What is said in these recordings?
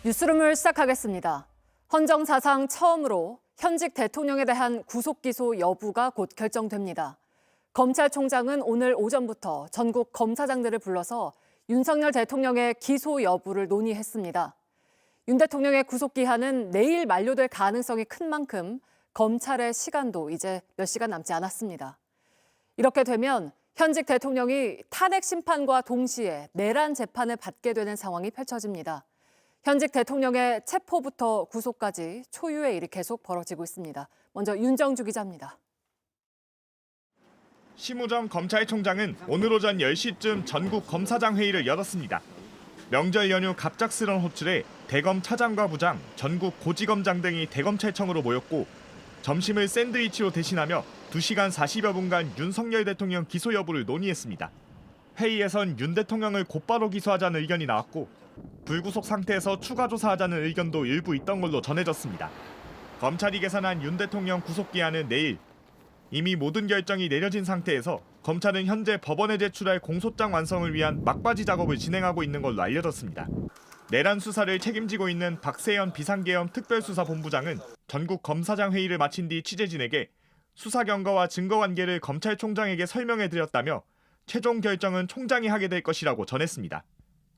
뉴스룸을 시작하겠습니다. 헌정 사상 처음으로 현직 대통령에 대한 구속 기소 여부가 곧 결정됩니다. 검찰총장은 오늘 오전부터 전국 검사장들을 불러서 윤석열 대통령의 기소 여부를 논의했습니다. 윤 대통령의 구속 기한은 내일 만료될 가능성이 큰 만큼 검찰의 시간도 이제 몇 시간 남지 않았습니다. 이렇게 되면 현직 대통령이 탄핵 심판과 동시에 내란 재판을 받게 되는 상황이 펼쳐집니다. 현직 대통령의 체포부터 구속까지 초유의 일이 계속 벌어지고 있습니다. 먼저 윤정주 기자입니다. 심우정 검찰총장은 오늘 오전 10시쯤 전국 검사장 회의를 열었습니다. 명절 연휴 갑작스런 호출에 대검 차장과 부장, 전국 고지검장 등이 대검찰청으로 모였고 점심을 샌드위치로 대신하며 2시간 40여 분간 윤석열 대통령 기소 여부를 논의했습니다. 회의에선 윤 대통령을 곧바로 기소하자는 의견이 나왔고 불구속 상태에서 추가 조사하자는 의견도 일부 있던 걸로 전해졌습니다. 검찰이 계산한 윤 대통령 구속기한은 내일. 이미 모든 결정이 내려진 상태에서 검찰은 현재 법원에 제출할 공소장 완성을 위한 막바지 작업을 진행하고 있는 걸로 알려졌습니다. 내란 수사를 책임지고 있는 박세현 비상계엄 특별수사본부장은 전국 검사장 회의를 마친 뒤 취재진에게 수사 경과와 증거 관계를 검찰총장에게 설명해드렸다며 최종 결정은 총장이 하게 될 것이라고 전했습니다.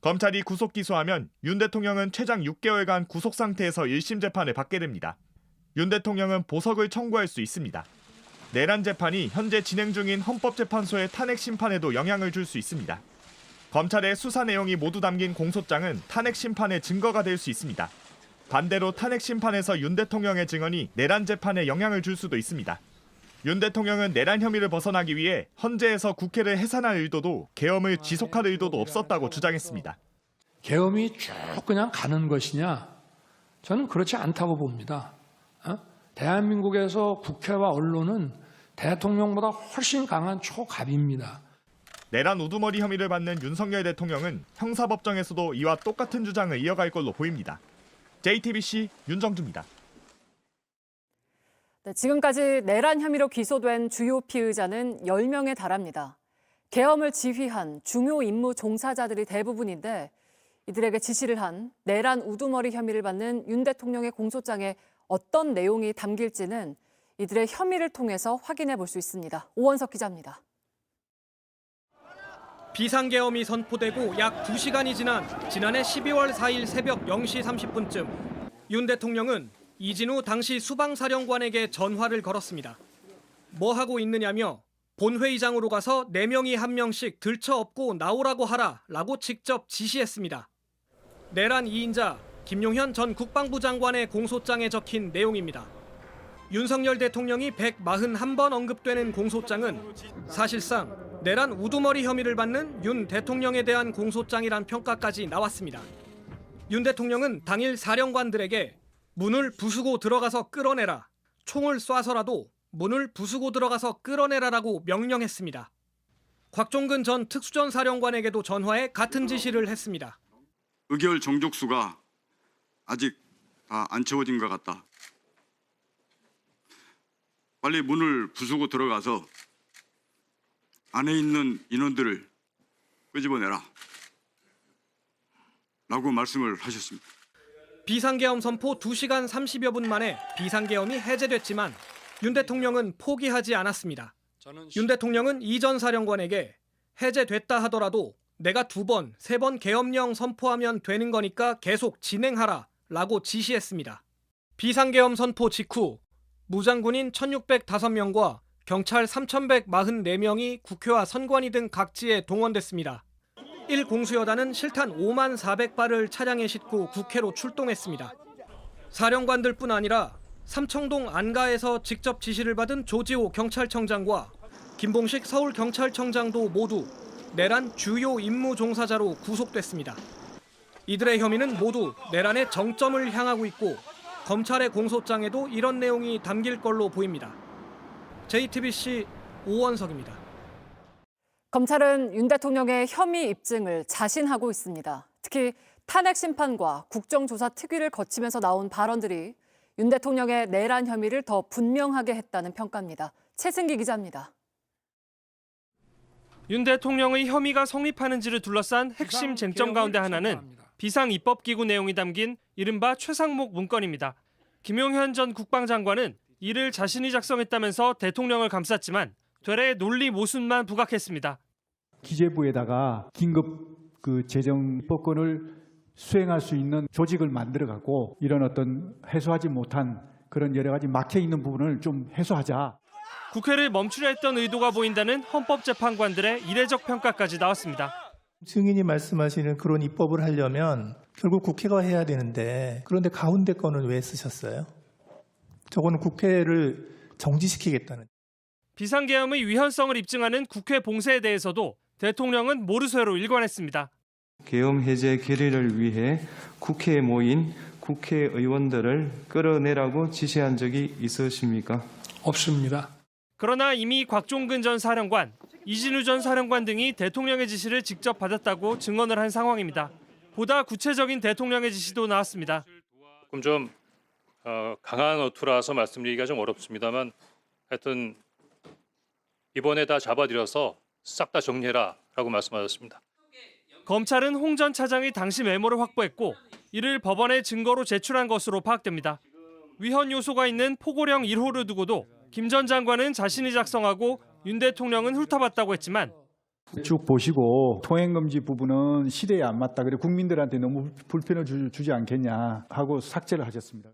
검찰이 구속 기소하면 윤 대통령은 최장 6개월간 구속 상태에서 1심 재판을 받게 됩니다. 윤 대통령은 보석을 청구할 수 있습니다. 내란 재판이 현재 진행 중인 헌법재판소의 탄핵 심판에도 영향을 줄 수 있습니다. 검찰의 수사 내용이 모두 담긴 공소장은 탄핵 심판의 증거가 될 수 있습니다. 반대로 탄핵 심판에서 윤 대통령의 증언이 내란 재판에 영향을 줄 수도 있습니다. 윤 대통령은 내란 혐의를 벗어나기 위해 헌재에서 국회를 해산할 의도도 계엄을 지속할 의도도 없었다고 주장했습니다. 계엄이 쭉 그냥 가는 것이냐? 저는 그렇지 않다고 봅니다. 대한민국에서 국회와 언론은 대통령보다 훨씬 강한 초갑입니다. 내란 우두머리 혐의를 받는 윤석열 대통령은 형사법정에서도 이와 똑같은 주장을 이어갈 걸로 보입니다. JTBC 윤정주입니다. 네, 지금까지 내란 혐의로 기소된 주요 피의자는 10명에 달합니다. 계엄을 지휘한 중요 임무 종사자들이 대부분인데 이들에게 지시를 한 내란 우두머리 혐의를 받는 윤 대통령의 공소장에 어떤 내용이 담길지는 이들의 혐의를 통해서 확인해 볼 수 있습니다. 오원석 기자입니다. 비상계엄이 선포되고 약 2시간이 지난 지난해 12월 4일 새벽 0시 30분쯤 윤 대통령은 이진우 당시 수방사령관에게 전화를 걸었습니다. 뭐 하고 있느냐며 본회의장으로 가서 4명이 1명씩 들쳐업고 나오라고 하라라고 직접 지시했습니다. 내란 2인자 김용현 전 국방부 장관의 공소장에 적힌 내용입니다. 윤석열 대통령이 141번 언급되는 공소장은 사실상 내란 우두머리 혐의를 받는 윤 대통령에 대한 공소장이란 평가까지 나왔습니다. 윤 대통령은 당일 사령관들에게 문을 부수고 들어가서 끌어내라, 총을 쏴서라도 문을 부수고 들어가서 끌어내라라고 명령했습니다. 곽종근 전 특수전 사령관에게도 전화해 같은 지시를 했습니다. 의결 정족수가 아직 다 안 채워진 것 같다. 빨리 문을 부수고 들어가서 안에 있는 인원들을 끄집어내라 라고 말씀을 하셨습니다. 비상계엄 선포 2시간 30여 분 만에 비상계엄이 해제됐지만 윤 대통령은 포기하지 않았습니다. 윤 대통령은 이 전 사령관에게 해제됐다 하더라도 내가 2번, 3번 계엄령 선포하면 되는 거니까 계속 진행하라 라고 지시했습니다. 비상계엄 선포 직후 무장군인 1,605명과 경찰 3,144명이 국회와 선관위 등 각지에 동원됐습니다. 1공수여단은 실탄 5만 400발을 차량에 싣고 국회로 출동했습니다. 사령관들뿐 아니라 삼청동 안가에서 직접 지시를 받은 조지호 경찰청장과 김봉식 서울경찰청장도 모두 내란 주요 임무 종사자로 구속됐습니다. 이들의 혐의는 모두 내란의 정점을 향하고 있고 검찰의 공소장에도 이런 내용이 담길 걸로 보입니다. JTBC 오원석입니다. 검찰은 윤 대통령의 혐의 입증을 자신하고 있습니다. 특히 탄핵 심판과 국정조사 특위를 거치면서 나온 발언들이 윤 대통령의 내란 혐의를 더 분명하게 했다는 평가입니다. 최승기 기자입니다. 윤 대통령의 혐의가 성립하는지를 둘러싼 핵심 쟁점 가운데 하나는 비상입법기구 내용이 담긴 이른바 최상목 문건입니다. 김용현 전 국방장관은 이를 자신이 작성했다면서 대통령을 감쌌지만 되레 논리 모순만 부각했습니다. 기재부에다가 긴급 재정법권을 수행할 수 있는 조직을 만들어갖고 이런 어떤 해소하지 못한 그런 여러 가지 막혀 있는 부분을 좀 해소하자. 국회를 멈추려 했던 의도가 보인다는 헌법재판관들의 이례적 평가까지 나왔습니다. 증인이 말씀하시는 그런 입법을 하려면 결국 국회가 해야 되는데 그런데 가운데 거는 왜 쓰셨어요? 저거는 국회를 정지시키겠다는. 비상계엄의 위헌성을 입증하는 국회 봉쇄에 대해서도 대통령은 모르쇠로 일관했습니다. 계엄 해제 결의를 위해 국회에 모인 국회의원들을 끌어내라고 지시한 적이 있으십니까? 없습니다. 그러나 이미 곽종근 전 사령관, 이진우 전 사령관 등이 대통령의 지시를 직접 받았다고 증언을 한 상황입니다. 보다 구체적인 대통령의 지시도 나왔습니다. 조금 좀 강한 어투라서 말씀드리기가 좀 어렵습니다만 하여튼 이번에 다 잡아들여서 싹 다 정리해라라고 말씀하셨습니다. 검찰은 홍 전 차장이 당시 메모를 확보했고 이를 법원에 증거로 제출한 것으로 파악됩니다. 위헌 요소가 있는 포고령 1호를 두고도 김 전 장관은 자신이 작성하고 윤 대통령은 훑어봤다고 했지만 쭉 보시고 통행금지 부분은 시대에 안 맞다. 그래 국민들한테 너무 불편을 주지 않겠냐 하고 삭제를 하셨습니다.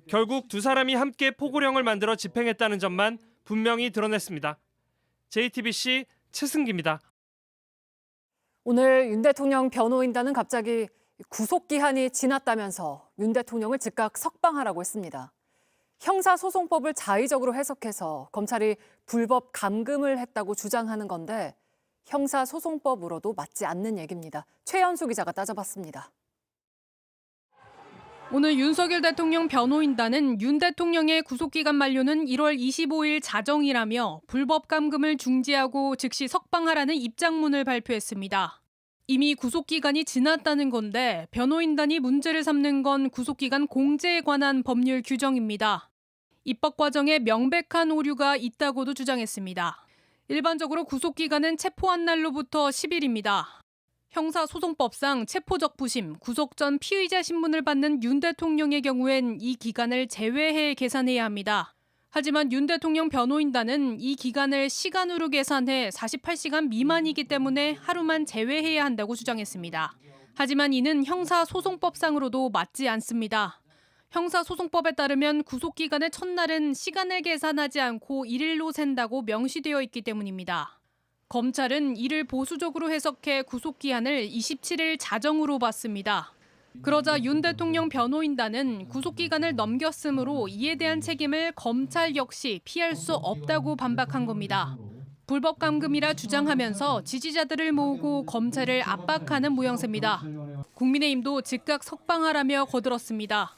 결국 두 사람이 함께 포고령을 만들어 집행했다는 점만 분명히 드러냈습니다. JTBC 최승기입니다. 오늘 윤 대통령 변호인단은 갑자기 구속기한이 지났다면서 윤 대통령을 즉각 석방하라고 했습니다. 형사소송법을 자의적으로 해석해서 검찰이 불법 감금을 했다고 주장하는 건데 형사소송법으로도 맞지 않는 얘기입니다. 최연수 기자가 따져봤습니다. 오늘 윤석열 대통령 변호인단은 윤 대통령의 구속기간 만료는 1월 25일 자정이라며 불법 감금을 중지하고 즉시 석방하라는 입장문을 발표했습니다. 이미 구속기간이 지났다는 건데 변호인단이 문제를 삼는 건 구속기간 공제에 관한 법률 규정입니다. 입법 과정에 명백한 오류가 있다고도 주장했습니다. 일반적으로 구속기간은 체포한 날로부터 10일입니다. 형사소송법상 체포적 부심, 구속 전 피의자 신문을 받는 윤 대통령의 경우엔 이 기간을 제외해 계산해야 합니다. 하지만 윤 대통령 변호인단은 이 기간을 시간으로 계산해 48시간 미만이기 때문에 하루만 제외해야 한다고 주장했습니다. 하지만 이는 형사소송법상으로도 맞지 않습니다. 형사소송법에 따르면 구속기간의 첫날은 시간을 계산하지 않고 1일로 샌다고 명시되어 있기 때문입니다. 검찰은 이를 보수적으로 해석해 구속기한을 27일 자정으로 봤습니다. 그러자 윤 대통령 변호인단은 구속기간을 넘겼으므로 이에 대한 책임을 검찰 역시 피할 수 없다고 반박한 겁니다. 불법 감금이라 주장하면서 지지자들을 모으고 검찰을 압박하는 모양새입니다. 국민의힘도 즉각 석방하라며 거들었습니다.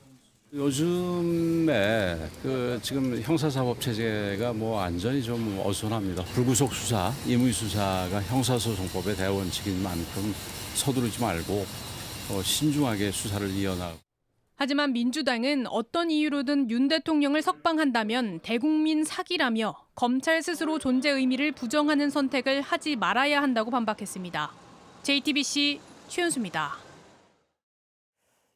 요즘에 지금 형사사법 체제가 완전히 좀 어수선합니다. 불구속 수사, 임의 수사가 형사소송법의 대원칙인 만큼 서두르지 말고 신중하게 수사를 이어나가고. 하지만 민주당은 어떤 이유로든 윤 대통령을 석방한다면 대국민 사기라며 검찰 스스로 존재 의미를 부정하는 선택을 하지 말아야 한다고 반박했습니다. JTBC 최연수입니다.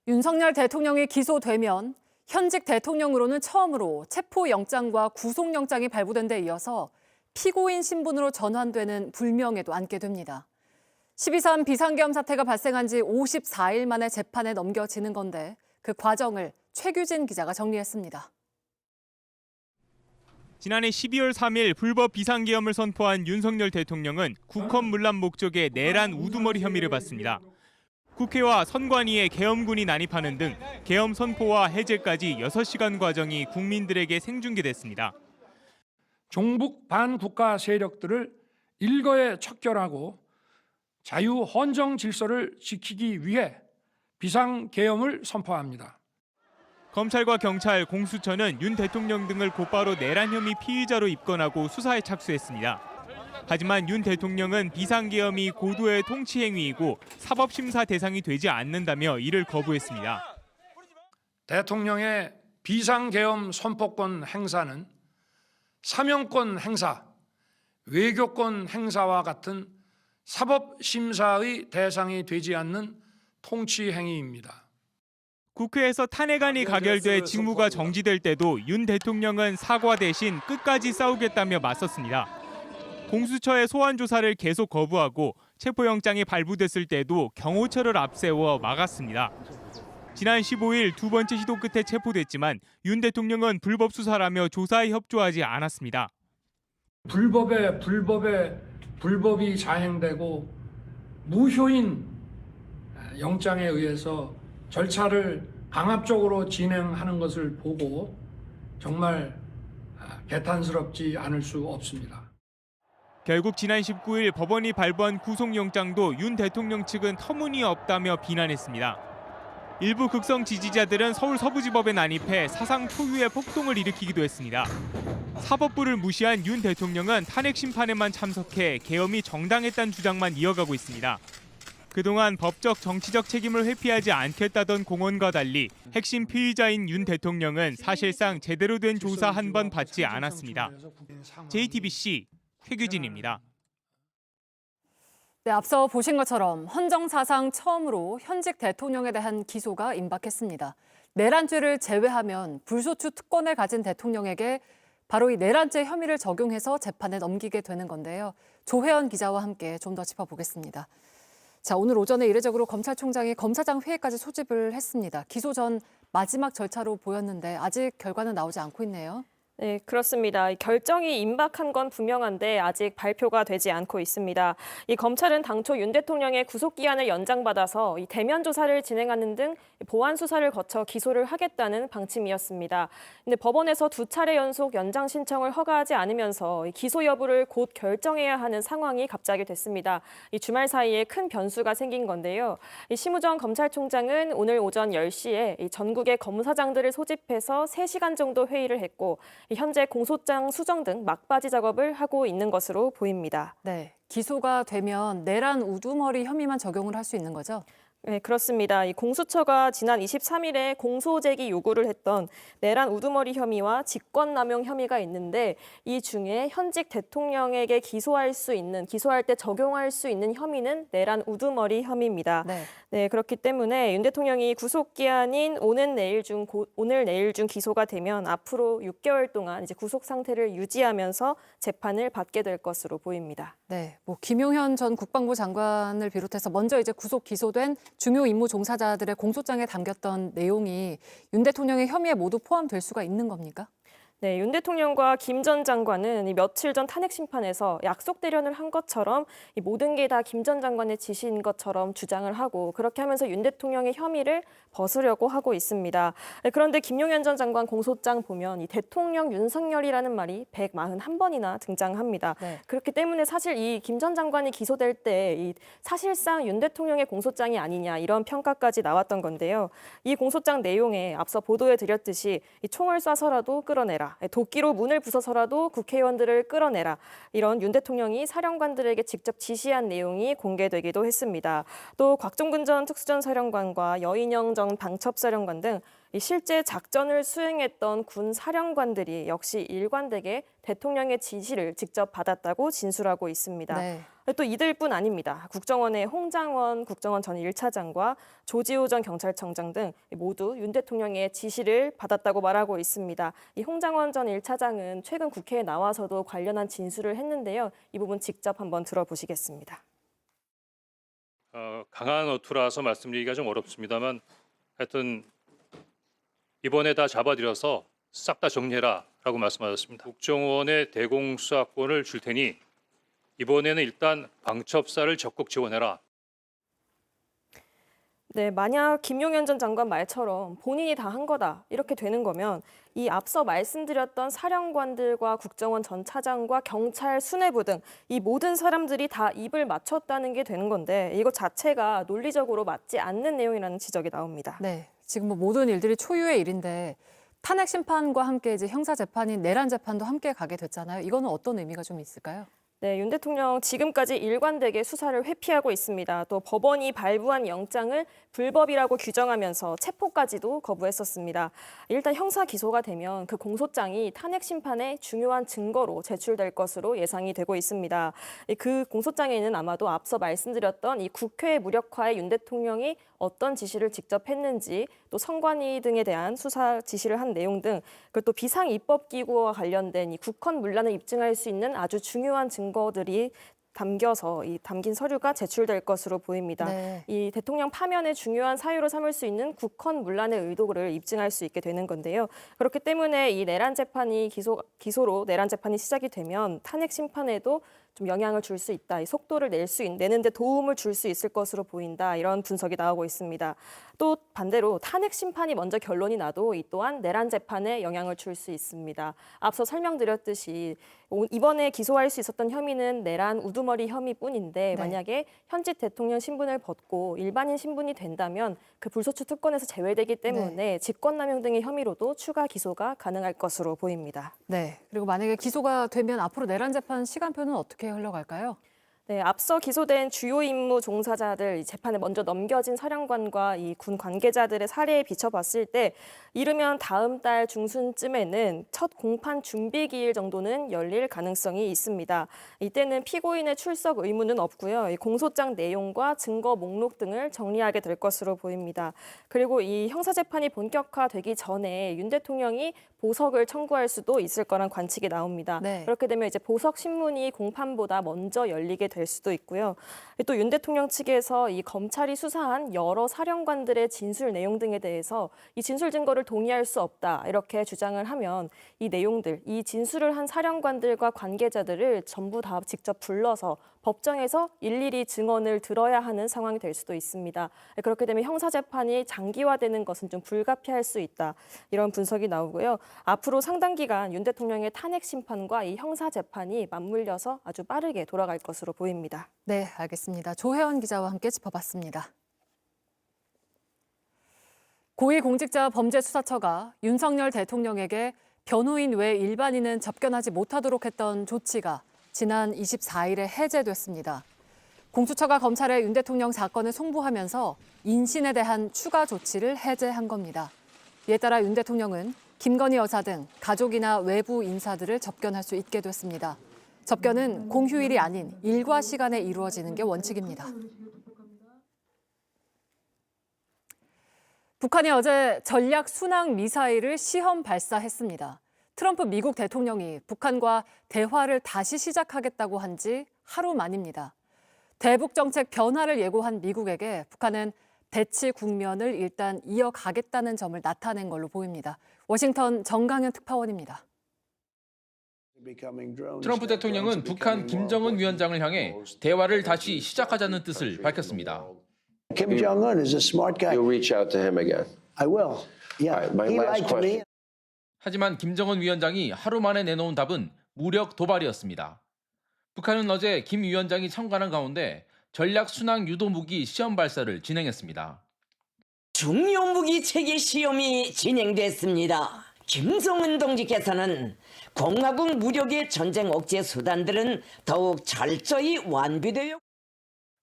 윤석열 대통령이 기소되면 현직 대통령으로는 처음으로 체포영장과 구속영장이 발부된 데 이어서 피고인 신분으로 전환되는 불명예도 안게 됩니다. 12.3 비상계엄 사태가 발생한 지 54일 만에 재판에 넘겨지는 건데 그 과정을 최규진 기자가 정리했습니다. 지난해 12월 3일 불법 비상계엄을 선포한 윤석열 대통령은 국헌 문란 목적의 내란 우두머리 혐의를 받습니다. 국회와 선관위에 계엄군이 난입하는 등 계엄 선포와 해제까지 6시간 과정이 국민들에게 생중계됐습니다. 종북 반국가 세력들을 일거에 척결하고 자유헌정 질서를 지키기 위해 비상계엄을 선포합니다. 검찰과 경찰, 공수처는 윤 대통령 등을 곧바로 내란 혐의 피의자로 입건하고 수사에 착수했습니다. 하지만 윤 대통령은 비상계엄이 고도의 통치행위이고 사법심사 대상이 되지 않는다며 이를 거부했습니다. 대통령의 비상계엄 선포권 행사는 사명권 행사, 외교권 행사와 같은 사법심사의 대상이 되지 않는 통치 행위입니다. 국회에서 탄핵안이 가결돼 직무가 정지될 때도 윤 대통령은 사과 대신 끝까지 싸우겠다며 맞섰습니다. 공수처의 소환 조사를 계속 거부하고 체포영장이 발부됐을 때도 경호처를 앞세워 막았습니다. 지난 15일 두 번째 시도 끝에 체포됐지만 윤 대통령은 불법 수사라며 조사에 협조하지 않았습니다. 불법이 자행되고 무효인 영장에 의해서 절차를 강압적으로 진행하는 것을 보고 정말 개탄스럽지 않을 수 없습니다. 결국 지난 19일 법원이 발부한 구속영장도 윤 대통령 측은 터무니없다며 비난했습니다. 일부 극성 지지자들은 서울 서부지법에 난입해 사상 초유의 폭동을 일으키기도 했습니다. 사법부를 무시한 윤 대통령은 탄핵 심판에만 참석해 계엄이 정당했다는 주장만 이어가고 있습니다. 그동안 법적 정치적 책임을 회피하지 않겠다던 공언과 달리 핵심 피의자인 윤 대통령은 사실상 제대로 된 조사 한 번 받지 않았습니다. JTBC 최규진입니다. 네, 앞서 보신 것처럼 헌정 사상 처음으로 현직 대통령에 대한 기소가 임박했습니다. 내란죄를 제외하면 불소추 특권을 가진 대통령에게 바로 이 내란죄 혐의를 적용해서 재판에 넘기게 되는 건데요. 조혜연 기자와 함께 좀 더 짚어보겠습니다. 자, 오늘 오전에 이례적으로 검찰총장이 검사장 회의까지 소집을 했습니다. 기소 전 마지막 절차로 보였는데 아직 결과는 나오지 않고 있네요. 네, 그렇습니다. 결정이 임박한 건 분명한데 아직 발표가 되지 않고 있습니다. 이 검찰은 당초 윤 대통령의 구속기한을 연장받아서 이 대면 조사를 진행하는 등 보완 수사를 거쳐 기소를 하겠다는 방침이었습니다. 근데 법원에서 2차례 연속 연장 신청을 허가하지 않으면서 기소 여부를 곧 결정해야 하는 상황이 갑자기 됐습니다. 이 주말 사이에 큰 변수가 생긴 건데요. 이 심우정 검찰총장은 오늘 오전 10시에 이 전국의 검사장들을 소집해서 3시간 정도 회의를 했고 현재 공소장 수정 등 막바지 작업을 하고 있는 것으로 보입니다. 네, 기소가 되면 내란 우두머리 혐의만 적용을 할 수 있는 거죠? 네, 그렇습니다. 이 공수처가 지난 23일에 공소 제기 요구를 했던 내란 우두머리 혐의와 직권남용 혐의가 있는데 이 중에 현직 대통령에게 기소할 때 적용할 수 있는 혐의는 내란 우두머리 혐의입니다. 네, 그렇기 때문에 윤 대통령이 구속기한인 오늘 내일 중 기소가 되면 앞으로 6개월 동안 이제 구속 상태를 유지하면서 재판을 받게 될 것으로 보입니다. 네, 김용현 전 국방부 장관을 비롯해서 먼저 이제 구속 기소된 중요 임무 종사자들의 공소장에 담겼던 내용이 윤 대통령의 혐의에 모두 포함될 수가 있는 겁니까? 네, 윤 대통령과 김 전 장관은 며칠 전 탄핵 심판에서 약속 대련을 한 것처럼 이 모든 게 다 김 전 장관의 지시인 것처럼 주장을 하고 그렇게 하면서 윤 대통령의 혐의를 벗으려고 하고 있습니다. 그런데 김용현 전 장관 공소장 보면 이 대통령 윤석열이라는 말이 141번이나 등장합니다. 네. 그렇기 때문에 사실 이 김 전 장관이 기소될 때 이 사실상 윤 대통령의 공소장이 아니냐 이런 평가까지 나왔던 건데요. 이 공소장 내용에 앞서 보도해 드렸듯이 이 총을 쏴서라도 끌어내라. 도끼로 문을 부숴서라도 국회의원들을 끌어내라. 이런 윤 대통령이 사령관들에게 직접 지시한 내용이 공개되기도 했습니다. 또 곽종근 전 특수전사령관과 여인영 전 방첩사령관 등 실제 작전을 수행했던 군 사령관들이 역시 일관되게 대통령의 지시를 직접 받았다고 진술하고 있습니다. 네. 또 이들뿐 아닙니다. 국정원의 홍장원 국정원 전 1차장과 조지호 전 경찰청장 등 모두 윤 대통령의 지시를 받았다고 말하고 있습니다. 이 홍장원 전 1차장은 최근 국회에 나와서도 관련한 진술을 했는데요. 이 부분 직접 한번 들어보시겠습니다. 강한 어투라서 말씀드리기가 좀 어렵습니다만 하여튼 이번에 다 잡아들여서 싹 다 정리해라라고 말씀하셨습니다. 국정원의 대공수사권을 줄 테니 이번에는 일단 방첩사를 적극 지원해라. 네, 만약 김용현 전 장관 말처럼 본인이 다 한 거다 이렇게 되는 거면 이 앞서 말씀드렸던 사령관들과 국정원 전 차장과 경찰 수뇌부 등 이 모든 사람들이 다 입을 맞췄다는 게 되는 건데 이거 자체가 논리적으로 맞지 않는 내용이라는 지적이 나옵니다. 네, 지금 모든 일들이 초유의 일인데 탄핵 심판과 함께 이제 형사 재판인 내란 재판도 함께 가게 됐잖아요. 이거는 어떤 의미가 좀 있을까요? 네, 윤 대통령 지금까지 일관되게 수사를 회피하고 있습니다. 또 법원이 발부한 영장을 불법이라고 규정하면서 체포까지도 거부했었습니다. 일단 형사 기소가 되면 그 공소장이 탄핵 심판의 중요한 증거로 제출될 것으로 예상이 되고 있습니다. 그 공소장에는 아마도 앞서 말씀드렸던 이 국회 무력화에 윤 대통령이 어떤 지시를 직접 했는지, 또 선관위 등에 대한 수사 지시를 한 내용 등, 그리고 또 비상입법기구와 관련된 이 국헌 문란을 입증할 수 있는 아주 중요한 증거들이 담겨서 담긴 서류가 제출될 것으로 보입니다. 네. 이 대통령 파면의 중요한 사유로 삼을 수 있는 국헌 문란의 의도를 입증할 수 있게 되는 건데요. 그렇기 때문에 이 내란 재판이 기소로 내란 재판이 시작이 되면 탄핵 심판에도 좀 영향을 줄 수 있다. 이 속도를 내는데 도움을 줄 수 있을 것으로 보인다. 이런 분석이 나오고 있습니다. 또 반대로 탄핵 심판이 먼저 결론이 나도 이 또한 내란 재판에 영향을 줄 수 있습니다. 앞서 설명드렸듯이 이번에 기소할 수 있었던 혐의는 내란 우두머리 혐의뿐인데, 네. 만약에 현직 대통령 신분을 벗고 일반인 신분이 된다면 그 불소추 특권에서 제외되기 때문에 직권남용 등의 혐의로도 추가 기소가 가능할 것으로 보입니다. 네. 그리고 만약에 기소가 되면 앞으로 내란 재판 시간표는 어떻게 흘러갈까요? 네, 앞서 기소된 주요 임무 종사자들 이 재판에 먼저 넘겨진 사령관과 이 군 관계자들의 사례에 비춰봤을 때 이르면 다음 달 중순쯤에는 첫 공판 준비 기일 정도는 열릴 가능성이 있습니다. 이때는 피고인의 출석 의무는 없고요. 이 공소장 내용과 증거 목록 등을 정리하게 될 것으로 보입니다. 그리고 이 형사재판이 본격화되기 전에 윤 대통령이 보석을 청구할 수도 있을 거란 관측이 나옵니다. 네. 그렇게 되면 이제 보석 신문이 공판보다 먼저 열리게 될 수도 있고요. 또 윤 대통령 측에서 이 검찰이 수사한 여러 사령관들의 진술 내용 등에 대해서 이 진술 증거를 동의할 수 없다 이렇게 주장을 하면 이 내용들, 이 진술을 한 사령관들과 관계자들을 전부 다 직접 불러서 법정에서 일일이 증언을 들어야 하는 상황이 될 수도 있습니다. 그렇게 되면 형사재판이 장기화되는 것은 좀 불가피할 수 있다. 이런 분석이 나오고요. 앞으로 상당 기간 윤 대통령의 탄핵 심판과 이 형사재판이 맞물려서 아주 빠르게 돌아갈 것으로 보입니다. 네, 알겠습니다. 조혜원 기자와 함께 짚어봤습니다. 고위공직자범죄수사처가 윤석열 대통령에게 변호인 외 일반인은 접견하지 못하도록 했던 조치가 지난 24일에 해제됐습니다. 공수처가 검찰에 윤 대통령 사건을 송부하면서 인신에 대한 추가 조치를 해제한 겁니다. 이에 따라 윤 대통령은 김건희 여사 등 가족이나 외부 인사들을 접견할 수 있게 됐습니다. 접견은 공휴일이 아닌 일과 시간에 이루어지는 게 원칙입니다. 북한이 어제 전략 순항 미사일을 시험 발사했습니다. 트럼프 미국 대통령이 북한과 대화를 다시 시작하겠다고 한 지 하루 만입니다. 대북 정책 변화를 예고한 미국에게 북한은 대치 국면을 일단 이어가겠다는 점을 나타낸 걸로 보입니다. 워싱턴 정강현 특파원입니다. 트럼프 대통령은 북한 김정은 위원장을 향해 대화를 다시 시작하자는 뜻을 밝혔습니다. Kim Jong-un is a smart guy. You'll reach out to him again. I will. Yeah. my He last lied to me. question. 하지만 김정은 위원장이 하루 만에 내놓은 답은 무력 도발이었습니다. 북한은 어제 김 위원장이 참관한 가운데 전략 순항 유도 무기 시험 발사를 진행했습니다. 중요 무기 체계 시험이 진행됐습니다. 김정은 동지께서는 공화국 무력의 전쟁 억제 수단들은 더욱 철저히 완비되어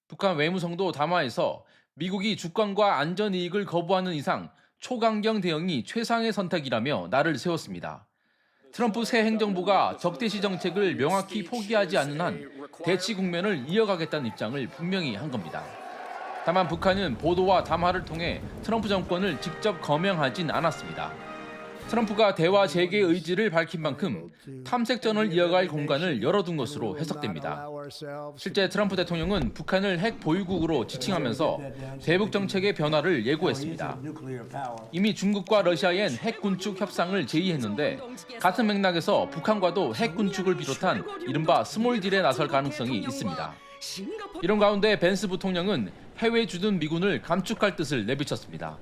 북한 외무성도 담화에서 미국이 주권과 안전 이익을 거부하는 이상 초강경 대응이 최상의 선택이라며 날을 세웠습니다. 트럼프 새 행정부가 적대시 정책을 명확히 포기하지 않는 한 대치 국면을 이어가겠다는 입장을 분명히 한 겁니다. 다만 북한은 보도와 담화를 통해 트럼프 정권을 직접 거명하진 않았습니다. 트럼프가 대화 재개 의지를 밝힌 만큼 탐색전을 이어갈 공간을 열어둔 것으로 해석됩니다. 실제 트럼프 대통령은 북한을 핵 보유국으로 지칭하면서 대북 정책의 변화를 예고했습니다. 이미 중국과 러시아엔 핵 군축 협상을 제의했는데 같은 맥락에서 북한과도 핵 군축을 비롯한 이른바 스몰딜에 나설 가능성이 있습니다. 이런 가운데 벤스 부통령은 해외에 주둔 미군을 감축할 뜻을 내비쳤습니다.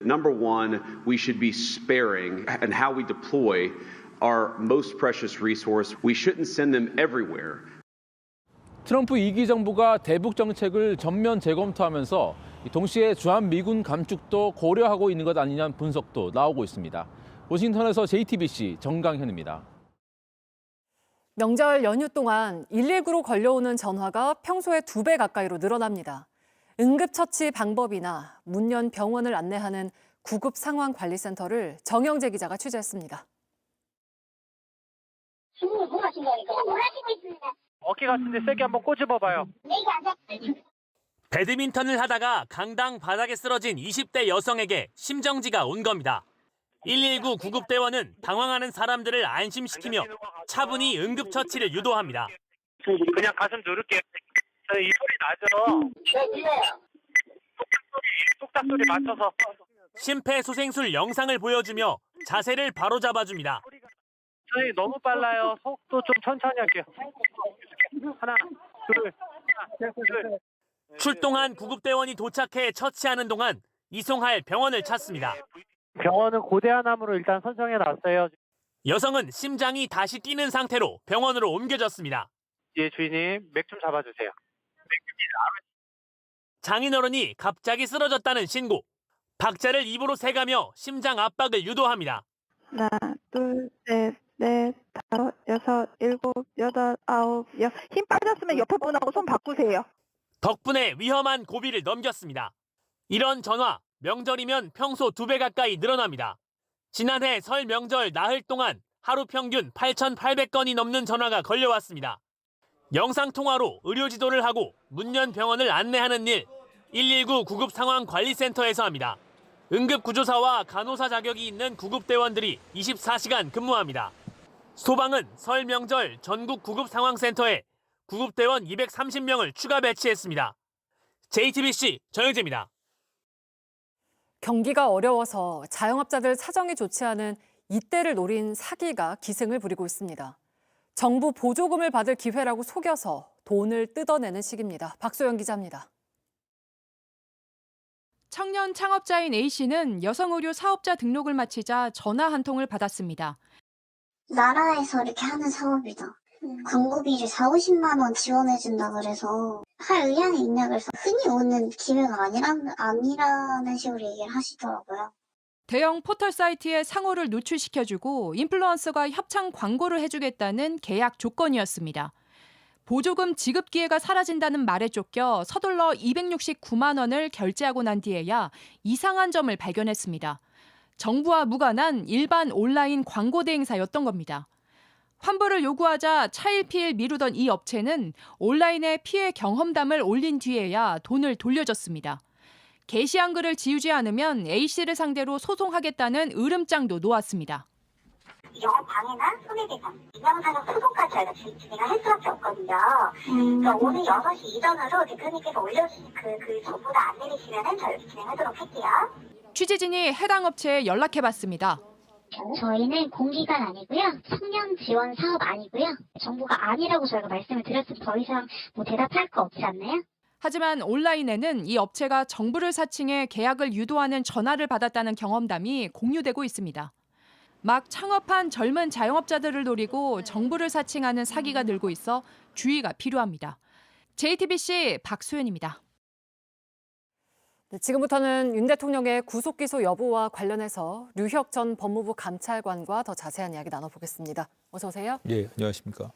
Number one, we should be sparing in how we deploy our most precious resource. We shouldn't send them everywhere. 트럼프 2기 정부가 대북 정책을 전면 재검토하면서 동시에 주한 미군 감축도 고려하고 있는 것 아니냐는 분석도 나오고 있습니다. 워싱턴에서 JTBC 정강현입니다. 명절 연휴 동안 119로 걸려오는 전화가 평소의 2배 가까이로 늘어납니다. 응급처치 방법이나 문연 병원을 안내하는 구급상황관리센터를 정영재 기자가 취재했습니다. 어깨 같은데 세게 한번 꼬집어봐요. 배드민턴을 하다가 강당 바닥에 쓰러진 20대 여성에게 심정지가 온 겁니다. 119 구급대원은 당황하는 사람들을 안심시키며 차분히 응급처치를 유도합니다. 그냥 가슴 누를게요. 이 소리 나죠? 뚝딱 소리 맞춰서. 심폐소생술 영상을 보여주며 자세를 바로잡아줍니다. 저희 너무 빨라요. 속도 좀 천천히 할게요. 하나, 둘, 셋. 출동한 구급대원이 도착해 처치하는 동안 이송할 병원을 찾습니다. 병원은 고대한암으로 일단 선정해 놨어요. 여성은 심장이 다시 뛰는 상태로 병원으로 옮겨졌습니다. 예, 주인님 맥 좀 잡아주세요. 장인어른이 갑자기 쓰러졌다는 신고. 박자를 입으로 세가며 심장 압박을 유도합니다. 하나, 둘, 셋, 넷, 다섯, 여섯, 일곱, 여덟, 아홉, 열. 힘 빠졌으면 옆에 분하고 손 바꾸세요. 덕분에 위험한 고비를 넘겼습니다. 이런 전화, 명절이면 평소 2배 가까이 늘어납니다. 지난해 설 명절 나흘 동안 하루 평균 8,800건이 넘는 전화가 걸려왔습니다. 영상통화로 의료 지도를 하고 문연 병원을 안내하는 일, 119 구급상황관리센터에서 합니다. 응급구조사와 간호사 자격이 있는 구급대원들이 24시간 근무합니다. 소방은 설 명절 전국 구급상황센터에 구급대원 230명을 추가 배치했습니다. JTBC 정영재입니다. 경기가 어려워서 자영업자들 사정이 좋지 않은 이때를 노린 사기가 기승을 부리고 있습니다. 정부 보조금을 받을 기회라고 속여서 돈을 뜯어내는 시기입니다. 박소영 기자입니다. 청년 창업자인 A씨는 여성의료 사업자 등록을 마치자 전화 한 통을 받았습니다. 나라에서 이렇게 하는 사업이다. 광고비를 40-50만 원 지원해준다 그래서 할 의향이 있냐 그래서 흔히 오는 기회가 아니라는 식으로 얘기를 하시더라고요. 대형 포털 사이트에 상호를 노출시켜주고 인플루언서가 협찬 광고를 해주겠다는 계약 조건이었습니다. 보조금 지급 기회가 사라진다는 말에 쫓겨 서둘러 269만 원을 결제하고 난 뒤에야 이상한 점을 발견했습니다. 정부와 무관한 일반 온라인 광고 대행사였던 겁니다. 환불을 요구하자 차일피일 미루던 이 업체는 온라인에 피해 경험담을 올린 뒤에야 돈을 돌려줬습니다. 게시한 글을 지우지 않으면 A씨를 상대로 소송하겠다는 으름장도 놓았습니다. 영업 방해나 손해배상, 이명사정 소송까지 저희가 진행을 할 수밖에 없거든요. 그러니까 오늘 6시 이전으로 대표님께서 올려주신 그 정보 다 안 내리시면 저희 진행하도록 할게요. 취재진이 해당 업체에 연락해봤습니다. 저희는 공기관 아니고요. 청년 지원 사업 아니고요. 정부가 아니라고 저희가 말씀을 드렸으면 더 이상 대답할 거 없지 않나요? 하지만 온라인에는 이 업체가 정부를 사칭해 계약을 유도하는 전화를 받았다는 경험담이 공유되고 있습니다. 막 창업한 젊은 자영업자들을 노리고 정부를 사칭하는 사기가 늘고 있어 주의가 필요합니다. JTBC 박소연입니다. 네, 지금부터는 윤 대통령의 구속 기소 여부와 관련해서 류혁 전 법무부 감찰관과 더 자세한 이야기 나눠보겠습니다. 어서 오세요. 예, 안녕하십니까.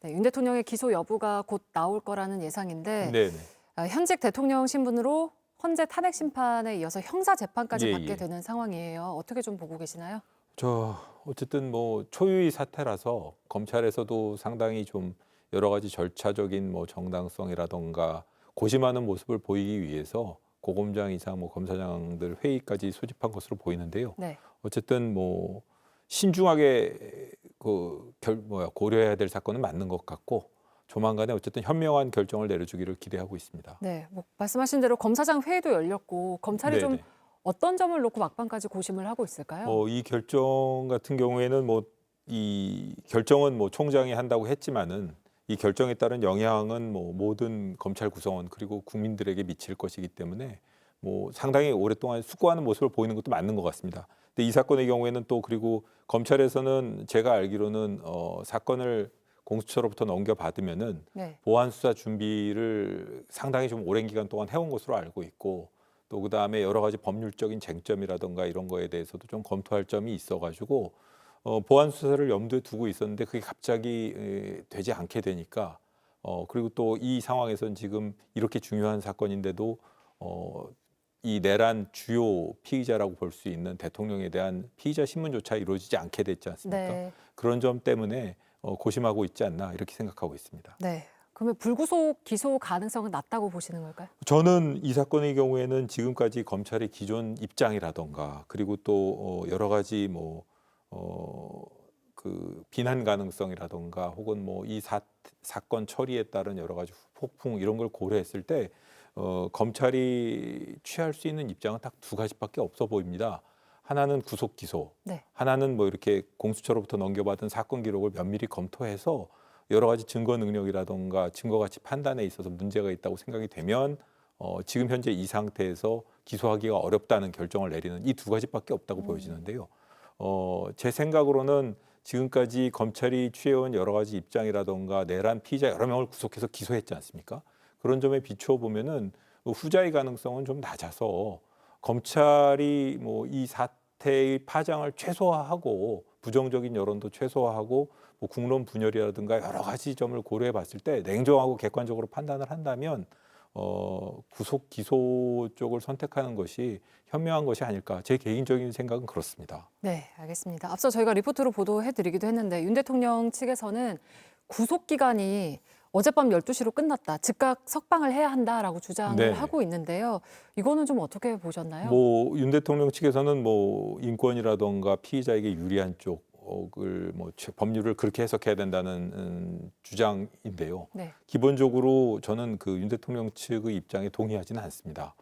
네, 윤 대통령의 기소 여부가 곧 나올 거라는 예상인데 네네. 현직 대통령 신분으로 헌재 탄핵 심판에 이어서 형사 재판까지 받게 되는 상황이에요. 어떻게 좀 보고 계시나요? 어쨌든 초유의 사태라서 검찰에서도 상당히 좀 여러 가지 절차적인 정당성이라던가 고심하는 모습을 보이기 위해서 고검장 이상 검사장들 회의까지 소집한 것으로 보이는데요. 네. 어쨌든 신중하게 고려해야 될 사건은 맞는 것 같고 조만간에 어쨌든 현명한 결정을 내려주기를 기대하고 있습니다. 네, 말씀하신 대로 검사장 회의도 열렸고 검찰이 네네. 좀 어떤 점을 놓고 막판까지 고심을 하고 있을까요? 이 결정 같은 경우에는 이 결정은 총장이 한다고 했지만은 이 결정에 따른 영향은 모든 검찰 구성원 그리고 국민들에게 미칠 것이기 때문에 상당히 오랫동안 숙고하는 모습을 보이는 것도 맞는 것 같습니다. 근데 이 사건의 경우에는 또 그리고 검찰에서는 제가 알기로는 사건을 공수처로부터 넘겨받으면은 네. 보안 수사 준비를 상당히 좀 오랜 기간 동안 해온 것으로 알고 있고 또 그다음에 여러 가지 법률적인 쟁점이라든가 이런 거에 대해서도 좀 검토할 점이 있어가지고 보안 수사를 염두에 두고 있었는데 그게 갑자기 되지 않게 되니까 그리고 또 이 상황에선 지금 이렇게 중요한 사건인데도 이 내란 주요 피의자라고 볼 수 있는 대통령에 대한 피의자 신문조차 이루어지지 않게 됐지 않습니까? 네. 그런 점 때문에 고심하고 있지 않나 이렇게 생각하고 있습니다. 네. 그러면 불구속 기소 가능성은 낮다고 보시는 걸까요? 저는 이 사건의 경우에는 지금까지 검찰의 기존 입장이라던가 그리고 또 여러 가지 그 비난 가능성이라던가 혹은 이 사건 처리에 따른 여러 가지 폭풍 이런 걸 고려했을 때 검찰이 취할 수 있는 입장은 딱 두 가지밖에 없어 보입니다. 하나는 구속 기소, 네. 하나는 이렇게 공수처로부터 넘겨받은 사건 기록을 면밀히 검토해서 여러 가지 증거 능력이라던가 증거 가치 판단에 있어서 문제가 있다고 생각이 되면 지금 현재 이 상태에서 기소하기가 어렵다는 결정을 내리는 이 두 가지밖에 없다고 보여지는데요. 제 생각으로는 지금까지 검찰이 취해온 여러 가지 입장이라던가 내란 피의자 여러 명을 구속해서 기소했지 않습니까? 그런 점에 비추어 보면은 후자의 가능성은 좀 낮아서 검찰이 이 사태의 파장을 최소화하고 부정적인 여론도 최소화하고 국론 분열이라든가 여러 가지 점을 고려해 봤을 때 냉정하고 객관적으로 판단을 한다면 구속 기소 쪽을 선택하는 것이 현명한 것이 아닐까 제 개인적인 생각은 그렇습니다. 네, 알겠습니다. 앞서 저희가 리포트로 보도해드리기도 했는데 윤 대통령 측에서는 구속 기간이 어젯밤 12시로 끝났다. 즉각 석방을 해야 한다라고 주장을 네. 하고 있는데요. 이거는 좀 어떻게 보셨나요? 윤 대통령 측에서는 인권이라던가 피의자에게 유리한 쪽을 법률을 그렇게 해석해야 된다는 주장인데요. 네. 기본적으로 저는 그 윤 대통령 측의 입장에 동의하지는 않습니다.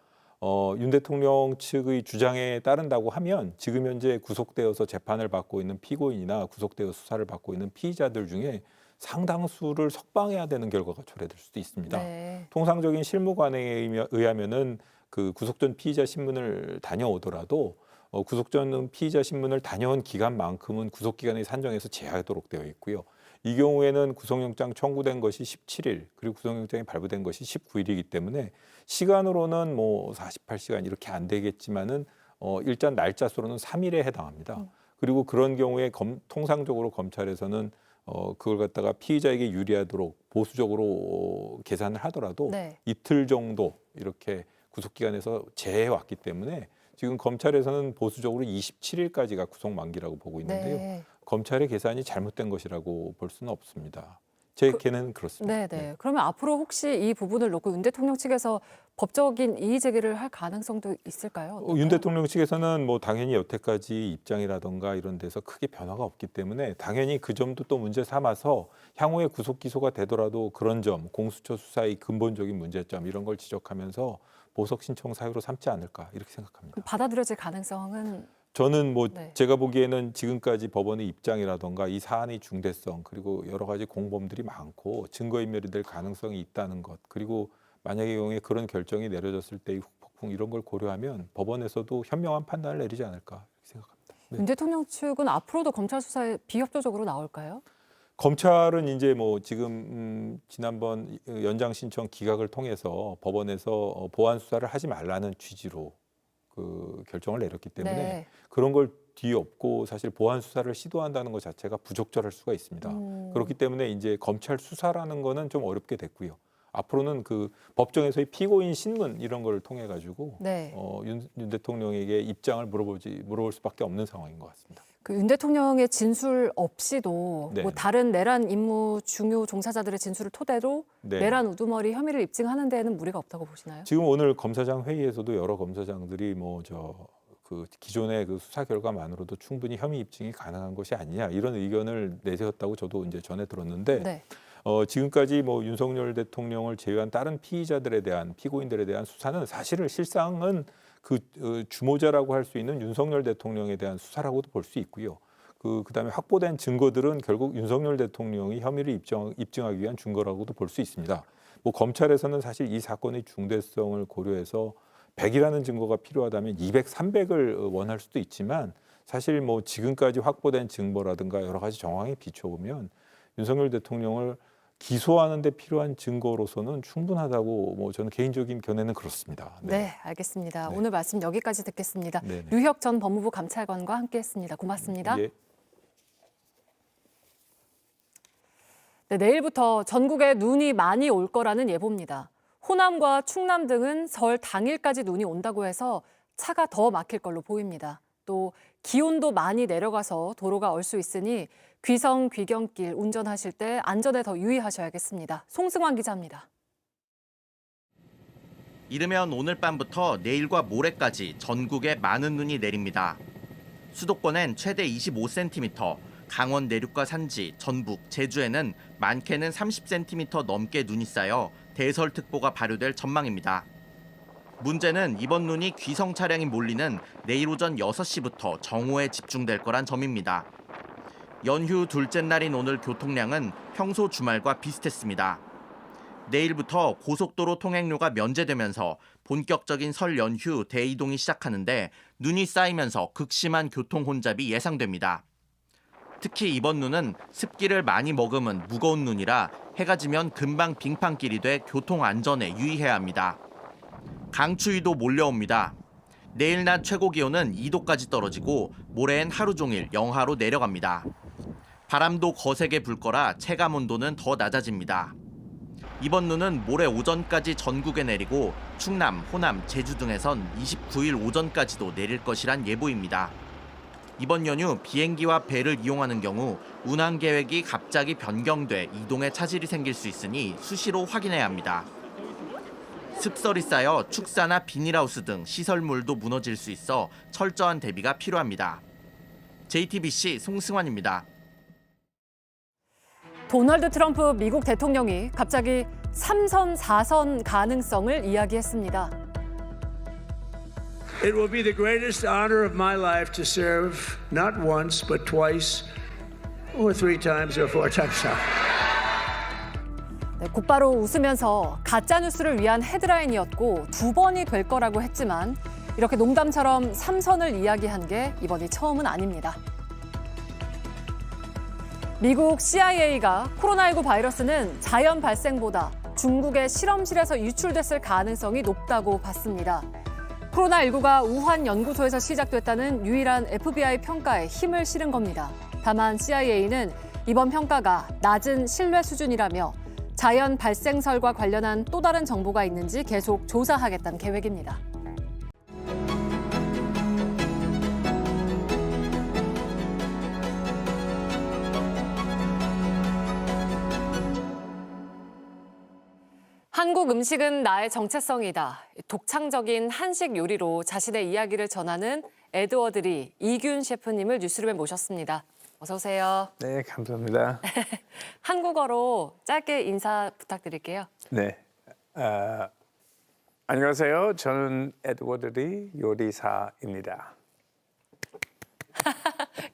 윤 대통령 측의 주장에 따른다고 하면 지금 현재 구속되어서 재판을 받고 있는 피고인이나 구속되어 수사를 받고 있는 피의자들 중에 상당수를 석방해야 되는 결과가 초래될 수도 있습니다. 네. 통상적인 실무관행에 의하면은 그 구속 전 피의자 신문을 다녀오더라도 구속 전 피의자 신문을 다녀온 기간만큼은 구속 기간에 산정해서 제하도록 되어 있고요. 이 경우에는 구속영장 청구된 것이 17일 그리고 구속영장이 발부된 것이 19일이기 때문에 시간으로는 48시간 이렇게 안 되겠지만은 일단 날짜 수로는 3일에 해당합니다. 그리고 그런 경우에 통상적으로 검찰에서는 그걸 갖다가 피의자에게 유리하도록 보수적으로 계산을 하더라도 네. 이틀 정도 이렇게 구속기간에서 제해 왔기 때문에 지금 검찰에서는 보수적으로 27일까지가 구속 만기라고 보고 있는데요. 네. 검찰의 계산이 잘못된 것이라고 볼 수는 없습니다. 제 견해는 그렇습니다. 네. 그러면 앞으로 혹시 이 부분을 놓고 윤 대통령 측에서 법적인 이의 제기를 할 가능성도 있을까요? 윤 대통령 측에서는 당연히 여태까지 입장이라던가 이런 데서 크게 변화가 없기 때문에 당연히 그 점도 또 문제 삼아서 향후에 구속 기소가 되더라도 그런 점, 공수처 수사의 근본적인 문제점 이런 걸 지적하면서 보석 신청 사유로 삼지 않을까 이렇게 생각합니다. 받아들여질 가능성은 저는 네. 제가 보기에는 지금까지 법원의 입장이라던가 이 사안의 중대성 그리고 여러 가지 공범들이 많고 증거인멸이 될 가능성이 있다는 것 그리고 만약의 경우에 그런 결정이 내려졌을 때의 후폭풍 이런 걸 고려하면 법원에서도 현명한 판단을 내리지 않을까 이렇게 생각합니다. 네. 윤 대통령 측은 앞으로도 검찰 수사에 비협조적으로 나올까요? 검찰은 이제 지금 지난번 연장 신청 기각을 통해서 법원에서 보안 수사를 하지 말라는 취지로 그 결정을 내렸기 때문에 네. 그런 걸 뒤엎고 사실 보안 수사를 시도한다는 것 자체가 부적절할 수가 있습니다. 그렇기 때문에 이제 검찰 수사라는 거는 좀 어렵게 됐고요. 앞으로는 그 법정에서의 피고인 신문 이런 걸 통해 가지고 네. 윤 대통령에게 입장을 물어볼 수밖에 없는 상황인 것 같습니다. 그 윤 대통령의 진술 없이도 네. 다른 내란 임무 중요 종사자들의 진술을 토대로 네. 내란 우두머리 혐의를 입증하는 데에는 무리가 없다고 보시나요? 지금 오늘 검사장 회의에서도 여러 검사장들이 그 기존의 그 수사 결과만으로도 충분히 혐의 입증이 가능한 것이 아니냐 이런 의견을 내세웠다고 저도 이제 전해 들었는데 네. 지금까지 윤석열 대통령을 제외한 다른 피의자들에 대한 피고인들에 대한 수사는 사실은 실상은 그 주모자라고 할 수 있는 윤석열 대통령에 대한 수사라고도 볼 수 있고요. 그다음에 확보된 증거들은 결국 윤석열 대통령이 혐의를 입증하기 위한 증거라고도 볼 수 있습니다. 검찰에서는 사실 이 사건의 중대성을 고려해서 100이라는 증거가 필요하다면 200, 300을 원할 수도 있지만 사실 지금까지 확보된 증거라든가 여러 가지 정황에 비춰보면 윤석열 대통령을 기소하는 데 필요한 증거로서는 충분하다고 저는 개인적인 견해는 그렇습니다. 네, 알겠습니다. 네. 오늘 말씀 여기까지 듣겠습니다. 네네. 류혁 전 법무부 감찰관과 함께했습니다. 고맙습니다. 예. 네, 내일부터 전국에 눈이 많이 올 거라는 예보입니다. 호남과 충남 등은 설 당일까지 눈이 온다고 해서 차가 더 막힐 걸로 보입니다. 또 기온도 많이 내려가서 도로가 얼 수 있으니 귀성, 귀경길 운전하실 때 안전에 더 유의하셔야겠습니다. 송승환 기자입니다. 이르면 오늘 밤부터 내일과 모레까지 전국에 많은 눈이 내립니다. 수도권엔 최대 25cm, 강원 내륙과 산지, 전북, 제주에는 많게는 30cm 넘게 눈이 쌓여 대설특보가 발효될 전망입니다. 문제는 이번 눈이 귀성 차량이 몰리는 내일 오전 6시부터 정오에 집중될 거란 점입니다. 연휴 둘째 날인 오늘 교통량은 평소 주말과 비슷했습니다. 내일부터 고속도로 통행료가 면제되면서 본격적인 설 연휴 대이동이 시작하는데 눈이 쌓이면서 극심한 교통 혼잡이 예상됩니다. 특히 이번 눈은 습기를 많이 머금은 무거운 눈이라 해가 지면 금방 빙판길이 돼 교통 안전에 유의해야 합니다. 강추위도 몰려옵니다. 내일 낮 최고 기온은 2도까지 떨어지고 모레엔 하루 종일 영하로 내려갑니다. 바람도 거세게 불 거라 체감 온도는 더 낮아집니다. 이번 눈은 모레 오전까지 전국에 내리고 충남, 호남, 제주 등에선 29일 오전까지도 내릴 것이란 예보입니다. 이번 연휴 비행기와 배를 이용하는 경우 운항 계획이 갑자기 변경돼 이동에 차질이 생길 수 있으니 수시로 확인해야 합니다. 습설이 쌓여 축사나 비닐하우스 등 시설물도 무너질 수 있어 철저한 대비가 필요합니다. JTBC 송승환입니다. 도널드 트럼프 미국 대통령이 갑자기 3선, 4선 가능성을 이야기했습니다. It will be the greatest honor of my life to serve not once, but twice, or 3 times, or 4 times. 네, 곧바로 웃으면서 가짜뉴스를 위한 헤드라인이었고 2번이 될 거라고 했지만 이렇게 농담처럼 3선을 이야기한 게 이번이 처음은 아닙니다. 미국 CIA가 코로나19 바이러스는 자연 발생보다 중국의 실험실에서 유출됐을 가능성이 높다고 봤습니다. 코로나19가 우한 연구소에서 시작됐다는 유일한 FBI 평가에 힘을 실은 겁니다. 다만 CIA는 이번 평가가 낮은 신뢰 수준이라며 자연 발생설과 관련한 또 다른 정보가 있는지 계속 조사하겠다는 계획입니다. 한국 음식은 나의 정체성이다. 독창적인 한식 요리로 자신의 이야기를 전하는 에드워드 리 이균 셰프님을 뉴스룸에 모셨습니다. 어서 오세요. 네, 감사합니다. 한국어로 짧게 인사 부탁드릴게요. 네, 안녕하세요. 저는 에드워드 리 요리사입니다.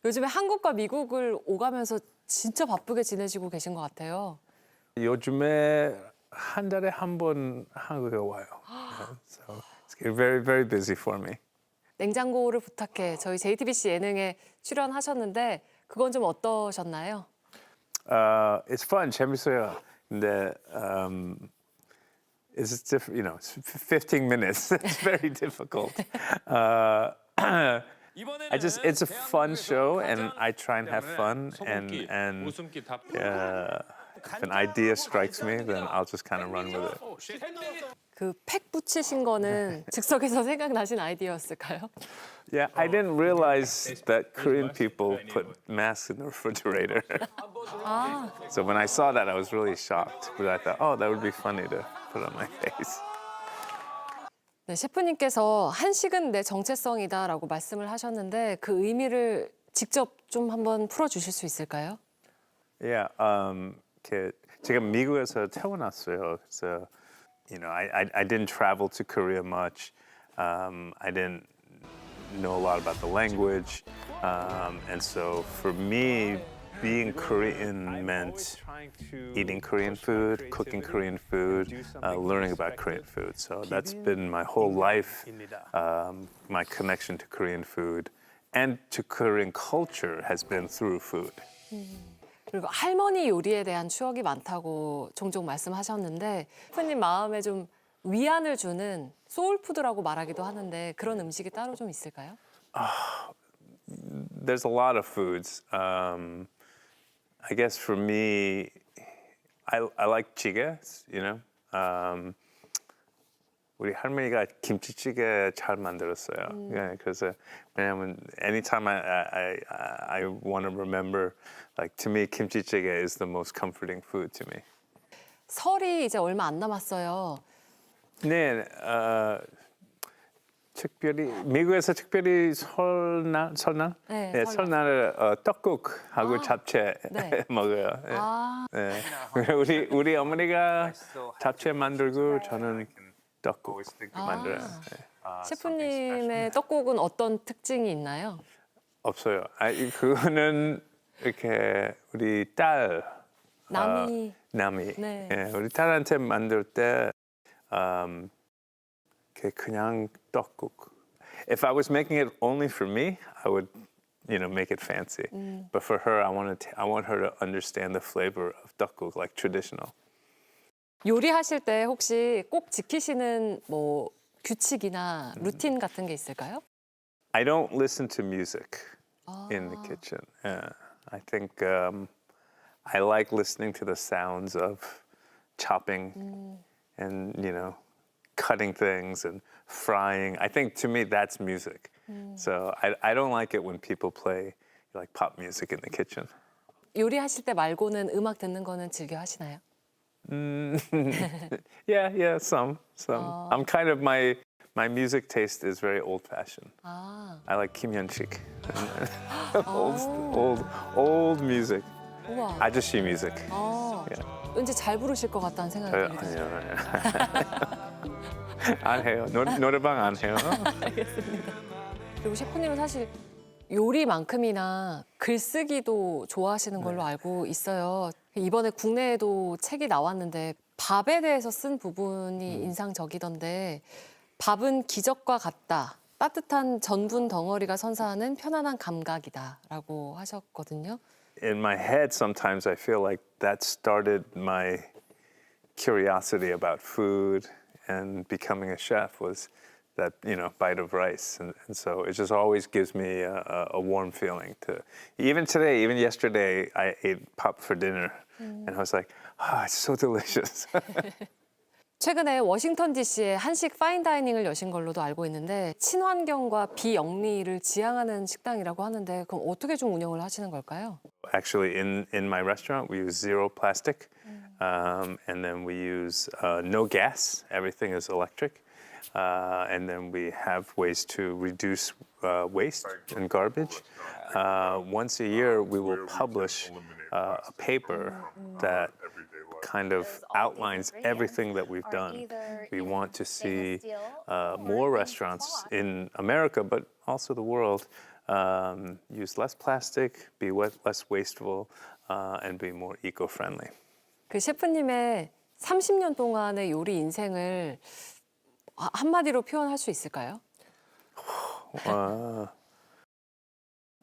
요즘에 한국과 미국을 오가면서 진짜 바쁘게 지내시고 계신 것 같아요. 요즘에 한 달에 한 번 한국에 와요. So it's getting very, very busy for me. 냉장고를 부탁해 저희 JTBC 예능에 출연하셨는데 그건 좀 어떠셨나요? It's fun, 재밌어요. 근데 it's different, you know, it's 15 minutes. It's very difficult. It's a fun show, and I try and have fun, and if an idea strikes me, then I'll just kind of run with it. 그 팩 붙이신 거는 즉석에서 생각나신 아이디어였을까요? Yeah, I didn't realize that Korean people put masks in the refrigerator. So when I saw that, I was really shocked. But I thought, oh, that would be funny to put on my face. 네, 셰프님께서 한식은 내 정체성이다라고 말씀을 하셨는데 그 의미를 직접 좀 한번 풀어주실 수 있을까요? Yeah, 제가 미국에서 태어났어요. 그래서, you know, I didn't travel to Korea much. I didn't know a lot about the language, and so for me, being Korean meant eating Korean food, cooking Korean food, learning about Korean food. So that's been my whole life, my connection to Korean food and to Korean culture has been through food. 그리고 할머니 요리에 대한 추억이 많다고 종종 말씀하셨는데 셰프님 마음에 좀 위안을 주는 소울푸드라고 말하기도 하는데 그런 음식이 따로 좀 있을까요? There's a lot of foods. I guess for me, I like 찌개, you know. 우리 할머니가 김치찌개 잘 만들었어요. 예, 그래서 왜냐하면 anytime I want to remember, like to me, 김치찌개 is the most comforting food to me. 설이 이제 얼마 안 남았어요. 네, 특별히 미국에서 특별히 설날, 네, 네, 설날에 떡국하고 잡채 네. 먹어요. 네. 네. 우리 어머니가 잡채 만들고 저는 떡국 만들어요. 네. 셰프님의 떡국은 어떤 특징이 있나요? 없어요. 그거는 이렇게 우리 딸 남이 네. 예, 우리 딸한테 만들 때 그냥 떡국. If I was making it only for me, I would, make it fancy. But for her, I want her to understand the flavor of 떡국, like traditional. 요리하실 때 혹시 꼭 지키시는 뭐 규칙이나 루틴 같은 게 있을까요? I don't listen to music in the kitchen. I think I like listening to the sounds of chopping and, cutting things and frying. I think to me that's music. So I don't like it when people play like pop music in the kitchen. 요리하실 때 말고는 음악 듣는 거는 즐겨 하시나요? Yeah, some. I'm kind of my music taste is very old-fashioned. I like Kim Hyun-sik. old music. 우와. 아저씨 music. 왠지 잘 부르실 것 같다는 생각이 들어요. 아니요. 안 해요. 노래방 안 해요. 알겠습니다. 그리고 셰프님은 사실 요리만큼이나 글쓰기도 좋아하시는 걸로 알고 있어요. 이번에 국내에도 책이 나왔는데 밥에 대해서 쓴 부분이 인상적이던데 밥은 기적과 같다. 따뜻한 전분 덩어리가 선사하는 편안한 감각이다라고 하셨거든요. In my head, sometimes I feel like that started my curiosity about food and becoming a chef was that, bite of rice. And so it just always gives me a warm feeling to, even today, even yesterday, I ate pop for dinner and I was like, it's so delicious. 최근에 워싱턴 DC에 한식 파인다이닝을 여신 걸로도 알고 있는데 친환경과 비영리를 지향하는 식당이라고 하는데 그럼 어떻게 좀 운영을 하시는 걸까요? Actually, in my restaurant, we use zero plastic, and then we use no gas. Everything is electric, and then we have ways to reduce waste and garbage. Once a year, we will publish a paper that kind of outlines everything that we've done. We want to see more restaurants in America, but also the world, use less plastic, be less wasteful, and be more eco-friendly. 그 셰프님의 30년 동안의 요리 인생을 한마디로 표현할 수 있을까요?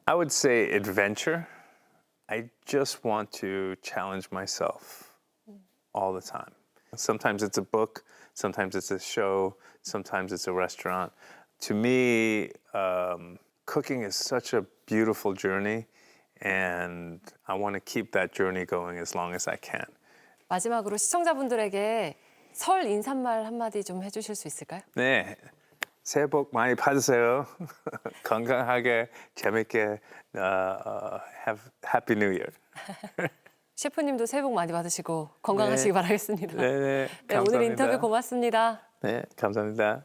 I would say adventure. I just want to challenge myself all the time. Sometimes it's a book, sometimes it's a show, sometimes it's a restaurant. To me, cooking is such a beautiful journey, and I want to keep that journey going as long as I can. 마지막으로 시청자분들에게 설 인사말 한마디 좀 해주실 수 있을까요? 네, 새해 복 많이 받으세요. 건강하게, 재밌게, have Happy New Year. 셰프님도 새해 복 많이 받으시고 건강하시기 바라겠습니다. 네, 감사합니다. 오늘 인터뷰 고맙습니다. 네, 감사합니다.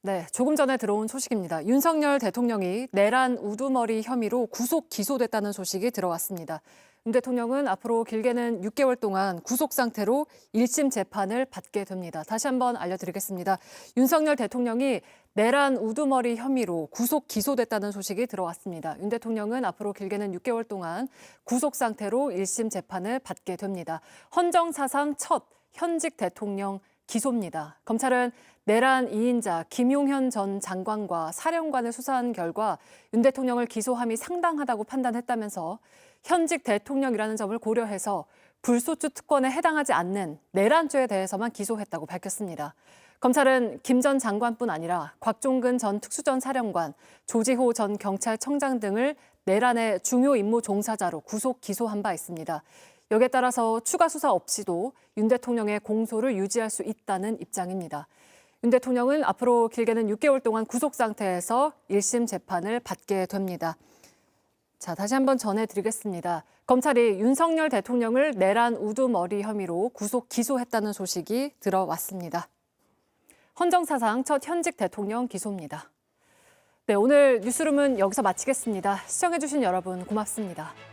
네, 조금 전에 들어온 소식입니다. 윤석열 대통령이 내란 우두머리 혐의로 구속 기소됐다는 소식이 들어왔습니다. 윤 대통령은 앞으로 길게는 6개월 동안 구속 상태로 1심 재판을 받게 됩니다. 다시 한번 알려드리겠습니다. 윤석열 대통령이 내란 우두머리 혐의로 구속 기소됐다는 소식이 들어왔습니다. 윤 대통령은 앞으로 길게는 6개월 동안 구속 상태로 1심 재판을 받게 됩니다. 헌정 사상 첫 현직 대통령 기소입니다. 검찰은 내란 2인자 김용현 전 장관과 사령관을 수사한 결과 윤 대통령을 기소함이 상당하다고 판단했다면서 현직 대통령이라는 점을 고려해서 불소추 특권에 해당하지 않는 내란죄에 대해서만 기소했다고 밝혔습니다. 검찰은 김 전 장관뿐 아니라 곽종근 전 특수전 사령관, 조지호 전 경찰청장 등을 내란의 중요 임무 종사자로 구속 기소한 바 있습니다. 여기에 따라서 추가 수사 없이도 윤 대통령의 공소를 유지할 수 있다는 입장입니다. 윤 대통령은 앞으로 길게는 6개월 동안 구속 상태에서 1심 재판을 받게 됩니다. 자, 다시 한번 전해드리겠습니다. 검찰이 윤석열 대통령을 내란 우두머리 혐의로 구속 기소했다는 소식이 들어왔습니다. 헌정사상 첫 현직 대통령 기소입니다. 네, 오늘 뉴스룸은 여기서 마치겠습니다. 시청해주신 여러분 고맙습니다.